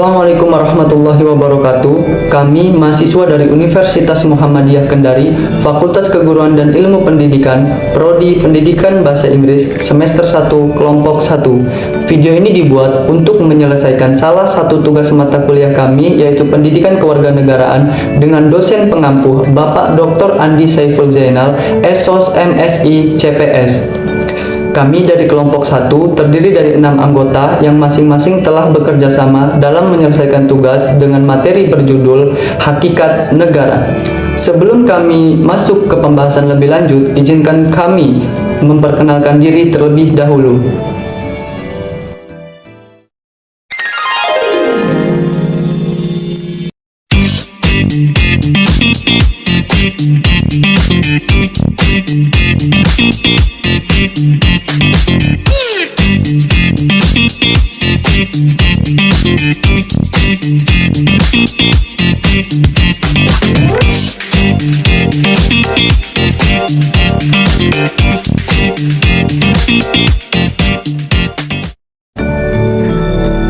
Assalamualaikum warahmatullahi wabarakatuh. Kami mahasiswa dari Universitas Muhammadiyah Kendari, Fakultas Keguruan dan Ilmu Pendidikan, Prodi Pendidikan Bahasa Inggris, semester 1, kelompok 1. Video ini dibuat untuk menyelesaikan salah satu tugas mata kuliah kami, yaitu Pendidikan Kewarganegaraan, dengan dosen pengampu Bapak Dr. Andi Saiful Zainal, SOS MSI CPS. Kami dari kelompok 1 terdiri dari 6 anggota yang masing-masing telah bekerja sama dalam menyelesaikan tugas dengan materi berjudul Hakikat Negara. Sebelum kami masuk ke pembahasan lebih lanjut, izinkan kami memperkenalkan diri terlebih dahulu.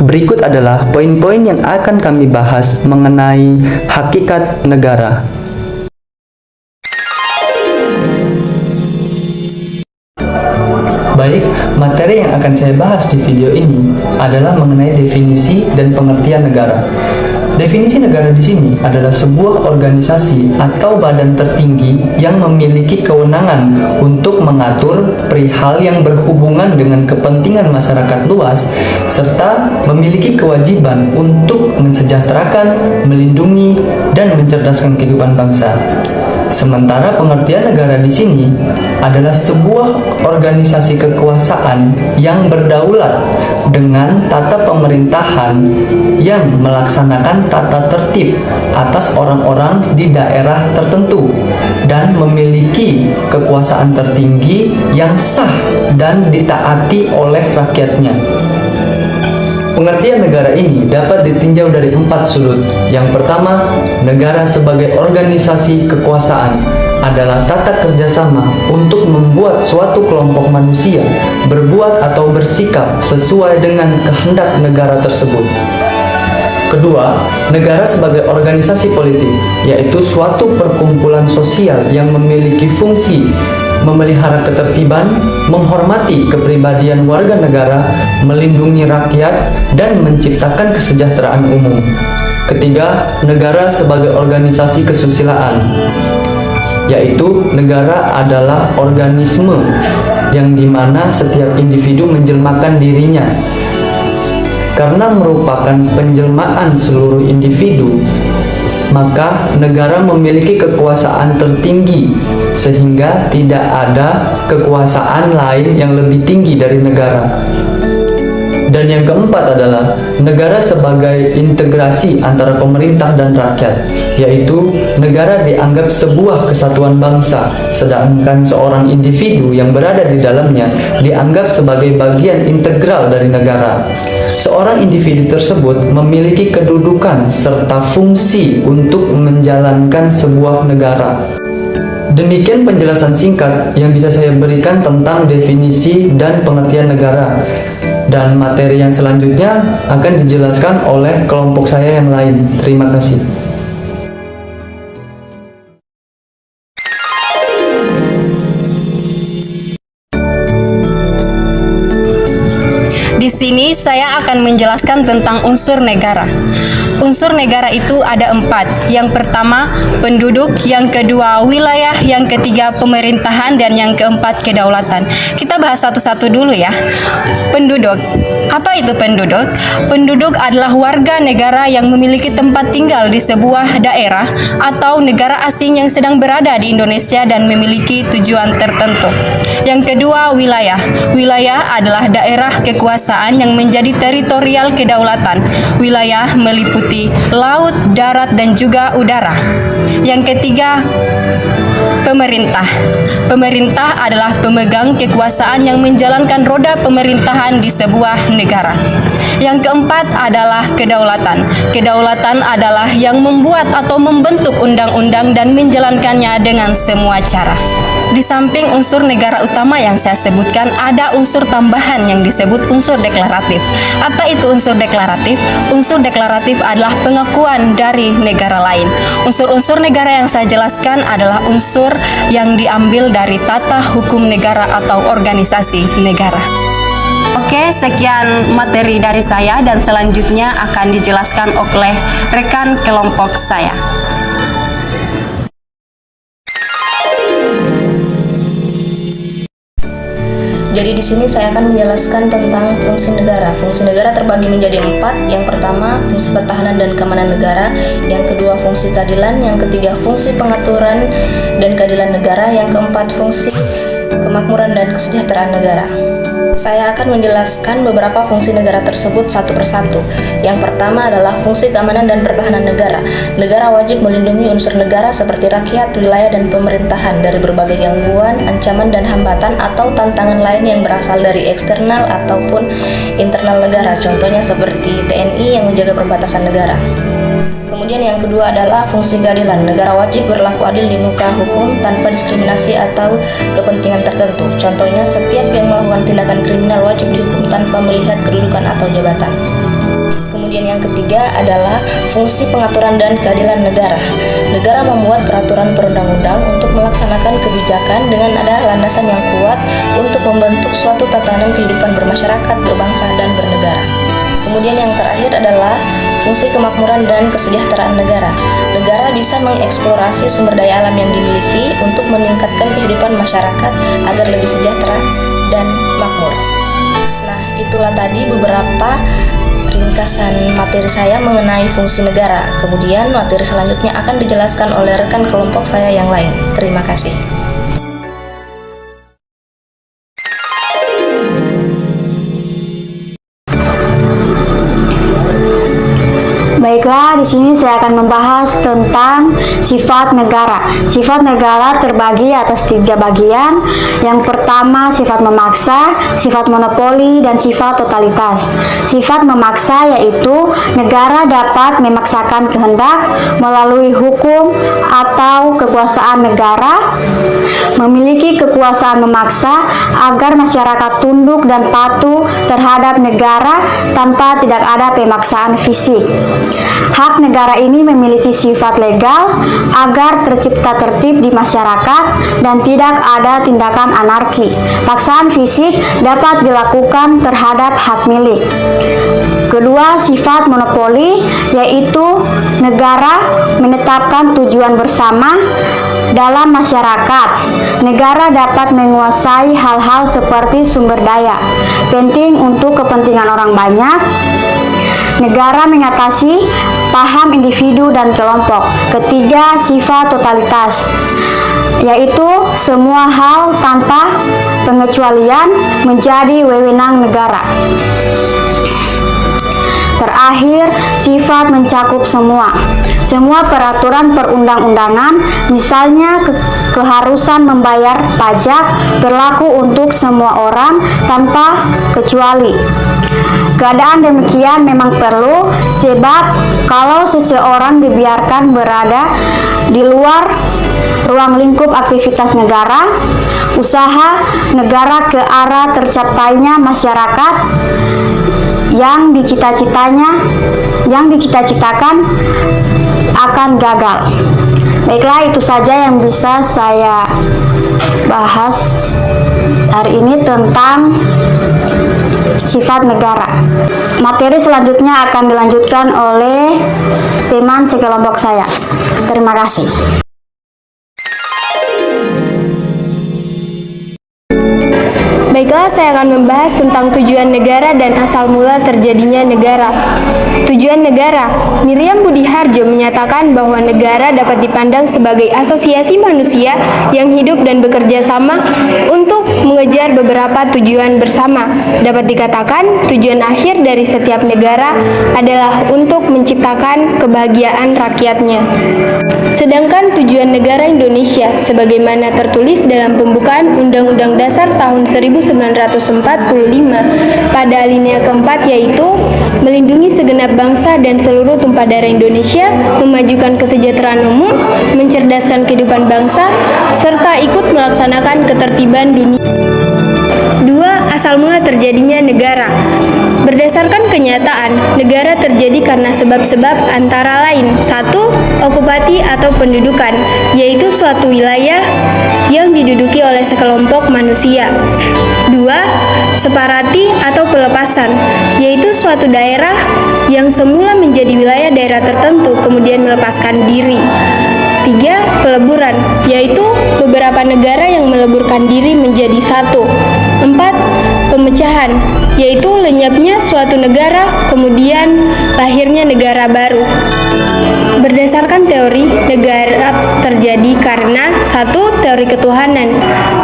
Berikut adalah poin-poin yang akan kami bahas mengenai hakikat negara. Baik, materi yang akan saya bahas di video ini adalah mengenai definisi dan pengertian negara. Definisi negara di sini adalah sebuah organisasi atau badan tertinggi yang memiliki kewenangan untuk mengatur perihal yang berhubungan dengan kepentingan masyarakat luas, serta memiliki kewajiban untuk mensejahterakan, melindungi, dan mencerdaskan kehidupan bangsa. Sementara pengertian negara di sini adalah sebuah organisasi kekuasaan yang berdaulat dengan tata pemerintahan yang melaksanakan tata tertib atas orang-orang di daerah tertentu dan memiliki kekuasaan tertinggi yang sah dan ditaati oleh rakyatnya. Pengertian negara ini dapat ditinjau dari 4 sudut. Yang pertama, negara sebagai organisasi kekuasaan adalah tata kerjasama untuk membuat suatu kelompok manusia berbuat atau bersikap sesuai dengan kehendak negara tersebut. Kedua, negara sebagai organisasi politik, yaitu suatu perkumpulan sosial yang memiliki fungsi memelihara ketertiban, menghormati kepribadian warga negara, melindungi rakyat, dan menciptakan kesejahteraan umum. Ketiga, negara sebagai organisasi kesusilaan, yaitu negara adalah organisme yang dimana setiap individu menjelmakan dirinya. Karena merupakan penjelmaan seluruh individu, maka negara memiliki kekuasaan tertinggi, sehingga tidak ada kekuasaan lain yang lebih tinggi dari negara. Dan yang keempat adalah negara sebagai integrasi antara pemerintah dan rakyat, yaitu negara dianggap sebuah kesatuan bangsa, sedangkan seorang individu yang berada di dalamnya dianggap sebagai bagian integral dari negara. Seorang individu tersebut memiliki kedudukan serta fungsi untuk menjalankan sebuah negara. Demikian penjelasan singkat yang bisa saya berikan tentang definisi dan pengertian negara. Dan materi yang selanjutnya akan dijelaskan oleh kelompok saya yang lain. Terima kasih. Di sini saya akan menjelaskan tentang unsur negara. Unsur negara itu ada 4. Yang pertama, penduduk. Yang kedua, wilayah. Yang ketiga, pemerintahan. Dan yang keempat, kedaulatan. Kita bahas satu-satu dulu ya. Penduduk. Apa itu penduduk? Penduduk adalah warga negara yang memiliki tempat tinggal di sebuah daerah atau negara asing yang sedang berada di Indonesia dan memiliki tujuan tertentu. Yang kedua, wilayah. Wilayah adalah daerah kekuasaan yang menjadi teritorial kedaulatan. Wilayah meliputi laut, darat, dan juga udara. Yang ketiga, pemerintah. Pemerintah adalah pemegang kekuasaan yang menjalankan roda pemerintahan di sebuah negara. Yang keempat adalah kedaulatan. Kedaulatan adalah yang membuat atau membentuk undang-undang dan menjalankannya dengan semua cara. Di Di samping unsur negara utama yang saya sebutkan, ada unsur tambahan yang disebut unsur deklaratif. Apa itu unsur deklaratif? Unsur deklaratif adalah pengakuan dari negara lain. Unsur-unsur negara yang saya jelaskan adalah unsur yang diambil dari tata hukum negara atau organisasi negara. Oke, sekian materi dari saya dan selanjutnya akan dijelaskan oleh rekan kelompok saya. Jadi di sini saya akan menjelaskan tentang fungsi negara. Fungsi negara terbagi menjadi 4. Yang pertama, fungsi pertahanan dan keamanan negara. Yang kedua, fungsi keadilan. Yang ketiga, fungsi pengaturan dan keadilan negara. Yang keempat, fungsi kemakmuran dan kesejahteraan negara. Saya akan menjelaskan beberapa fungsi negara tersebut satu persatu. Yang pertama adalah fungsi keamanan dan pertahanan negara. Negara wajib melindungi unsur negara seperti rakyat, wilayah, dan pemerintahan dari berbagai gangguan, ancaman, dan hambatan atau tantangan lain yang berasal dari eksternal ataupun internal negara. Contohnya seperti TNI yang menjaga perbatasan negara. Kemudian yang kedua adalah fungsi keadilan. Negara wajib berlaku adil di muka hukum tanpa diskriminasi atau kepentingan tertentu. Contohnya, setiap yang melakukan tindakan kriminal wajib dihukum tanpa melihat kedudukan atau jabatan. Kemudian yang ketiga adalah fungsi pengaturan dan keadilan negara. Negara membuat peraturan perundang-undang untuk melaksanakan kebijakan dengan ada landasan yang kuat untuk membentuk suatu tatanan kehidupan bermasyarakat, berbangsa, dan bernegara. Kemudian yang terakhir adalah fungsi kemakmuran dan kesejahteraan negara. Negara bisa mengeksplorasi sumber daya alam yang dimiliki untuk meningkatkan kehidupan masyarakat agar lebih sejahtera dan makmur. Nah, itulah tadi beberapa ringkasan materi saya mengenai fungsi negara. Kemudian materi selanjutnya akan dijelaskan oleh rekan kelompok saya yang lain. Terima kasih. Baiklah, di sini saya akan membahas tentang sifat negara. Sifat negara terbagi atas 3 bagian. Yang pertama, sifat memaksa, sifat monopoli, dan sifat totalitas. Sifat memaksa yaitu negara dapat memaksakan kehendak melalui hukum atau kekuasaan negara, memiliki kekuasaan memaksa agar masyarakat tunduk dan patuh terhadap negara tanpa tidak ada pemaksaan fisik. Hak negara ini memiliki sifat legal agar tercipta tertib di masyarakat dan tidak ada tindakan anarki. Paksaan fisik dapat dilakukan terhadap hak milik. Kedua, sifat monopoli yaitu negara menetapkan tujuan bersama dalam masyarakat. Negara dapat menguasai hal-hal seperti sumber daya penting untuk kepentingan orang banyak. Negara mengatasi paham individu dan kelompok. Ketiga, sifat totalitas yaitu semua hal tanpa pengecualian menjadi wewenang negara. Terakhir, sifat mencakup semua peraturan perundang-undangan, misalnya keharusan membayar pajak berlaku untuk semua orang tanpa kecuali. Keadaan demikian memang perlu, sebab kalau seseorang dibiarkan berada di luar ruang lingkup aktivitas negara, usaha negara ke arah tercapainya masyarakat yang dicita-citakan akan gagal. Baiklah, itu saja yang bisa saya bahas hari ini tentang sifat negara. Materi selanjutnya akan dilanjutkan oleh teman sekelompok saya. Terima kasih. Baiklah, saya akan membahas tentang tujuan negara dan asal mula terjadinya negara. Tujuan negara. Miriam Budi Harjo menyatakan bahwa negara dapat dipandang sebagai asosiasi manusia yang hidup dan bekerja sama untuk mengejar beberapa tujuan bersama. Dapat dikatakan, tujuan akhir dari setiap negara adalah untuk menciptakan kebahagiaan rakyatnya. Sedangkan tujuan negara Indonesia sebagaimana tertulis dalam pembukaan Undang-Undang Dasar tahun 1945 1945 pada alinea keempat, yaitu melindungi segenap bangsa dan seluruh tumpah darah Indonesia, memajukan kesejahteraan umum, mencerdaskan kehidupan bangsa, serta ikut melaksanakan ketertiban dunia. 2. Asal mula terjadinya negara. Berdasarkan kenyataan, negara terjadi karena sebab-sebab antara lain: 1. Okupasi atau pendudukan, yaitu suatu wilayah yang diduduki oleh sekelompok manusia. 2. Separati atau pelepasan, yaitu suatu daerah yang semula menjadi wilayah daerah tertentu kemudian melepaskan diri. 3. Peleburan, yaitu beberapa negara yang meleburkan diri menjadi satu. 4. Pemecahan, yaitu lenyapnya suatu negara kemudian lahirnya negara baru. Berdasarkan teori, negara terjadi karena 1. Teori ketuhanan,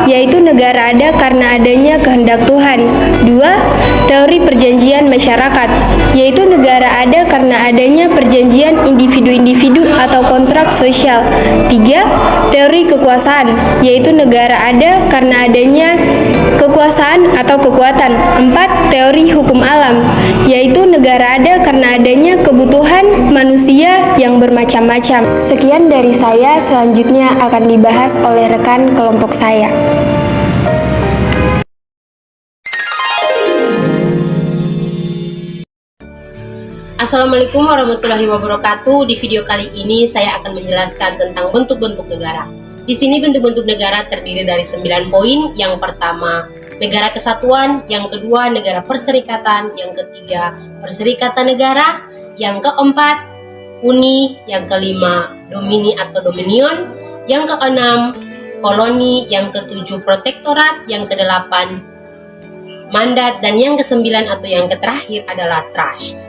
yaitu negara ada karena adanya kehendak Tuhan. 2. Teori perjanjian masyarakat, yaitu negara ada karena adanya perjanjian individu-individu atau kontrak sosial. 3. Teori kekuasaan, yaitu negara ada karena adanya kekuasaan atau kekuatan. 4. Teori hukum alam, yaitu negara ada karena adanya kebutuhan manusia yang bermacam-macam. Sekian dari saya, selanjutnya akan dibahas oleh rekan kelompok saya. Assalamualaikum warahmatullahi wabarakatuh. Di video kali ini saya akan menjelaskan tentang bentuk-bentuk negara. Di sini bentuk-bentuk negara terdiri dari 9 poin. Yang pertama, negara kesatuan. Yang kedua, negara perserikatan. Yang ketiga, perserikatan negara. Yang keempat, uni. Yang kelima, domini atau dominion. Yang keenam, koloni. Yang ketujuh, protektorat. Yang kedelapan, mandat. Dan yang kesembilan atau yang terakhir adalah trust.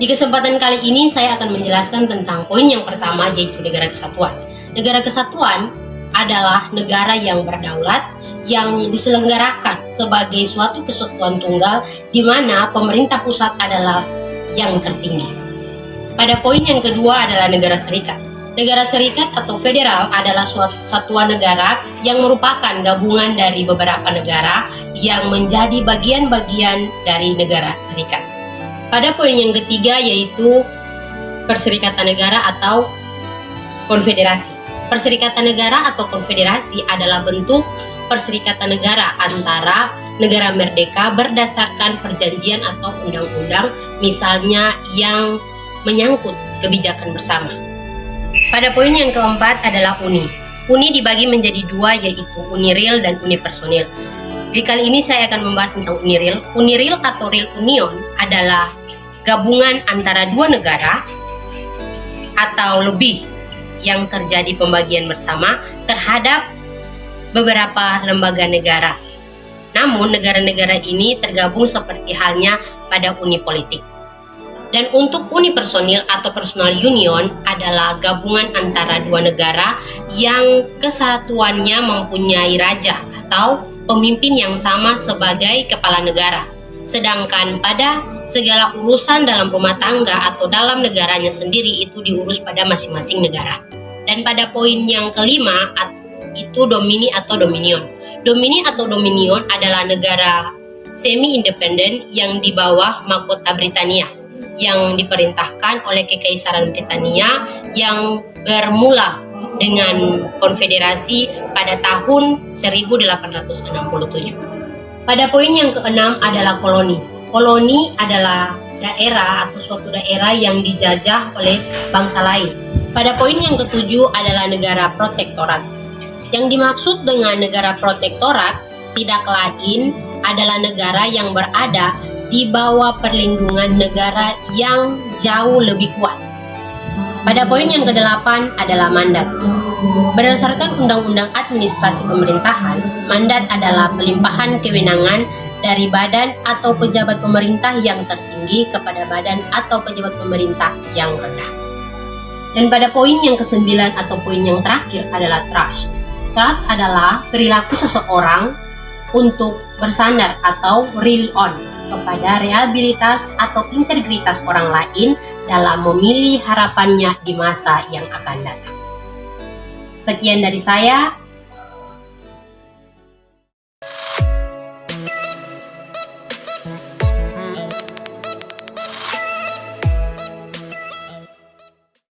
Di kesempatan kali ini saya akan menjelaskan tentang poin yang pertama, yaitu negara kesatuan. Negara kesatuan adalah negara yang berdaulat, yang diselenggarakan sebagai suatu kesatuan tunggal di mana pemerintah pusat adalah yang tertinggi. Pada poin yang kedua adalah negara serikat. Negara serikat atau federal adalah suatu satuan negara yang merupakan gabungan dari beberapa negara yang menjadi bagian-bagian dari negara serikat. Pada poin yang ketiga yaitu perserikatan negara atau konfederasi. Perserikatan negara atau konfederasi adalah bentuk perserikatan negara antara negara merdeka berdasarkan perjanjian atau undang-undang, misalnya yang menyangkut kebijakan bersama. Pada poin yang keempat adalah uni. Uni dibagi menjadi dua, yaitu uni real dan uni personil. Di kali ini saya akan membahas tentang uni real. Uni real atau real union adalah gabungan antara dua negara atau lebih yang terjadi pembagian bersama terhadap beberapa lembaga negara. Namun negara-negara ini tergabung seperti halnya pada uni politik. Dan untuk uni personil atau personal union adalah gabungan antara dua negara yang kesatuannya mempunyai raja atau pemimpin yang sama sebagai kepala negara. Sedangkan pada segala urusan dalam rumah tangga atau dalam negaranya sendiri itu diurus pada masing-masing negara. Dan pada poin yang kelima itu domini atau dominion. Domini atau dominion adalah negara semi-independen yang di bawah mahkota Britania, yang diperintahkan oleh Kekaisaran Britania yang bermula dengan konfederasi pada tahun 1867. Pada poin yang keenam adalah koloni. Koloni adalah daerah atau suatu daerah yang dijajah oleh bangsa lain. Pada poin yang ketujuh adalah negara protektorat. Yang dimaksud dengan negara protektorat tidak lain adalah negara yang berada di bawah perlindungan negara yang jauh lebih kuat. Pada poin yang ke-8 adalah mandat. Berdasarkan Undang-Undang Administrasi Pemerintahan, mandat adalah pelimpahan kewenangan dari badan atau pejabat pemerintah yang tertinggi kepada badan atau pejabat pemerintah yang rendah. Dan pada poin yang ke-9 atau poin yang terakhir adalah trust. Trust adalah perilaku seseorang untuk bersandar atau rely on kepada reliabilitas atau integritas orang lain dalam memilih harapannya di masa yang akan datang. Sekian dari saya.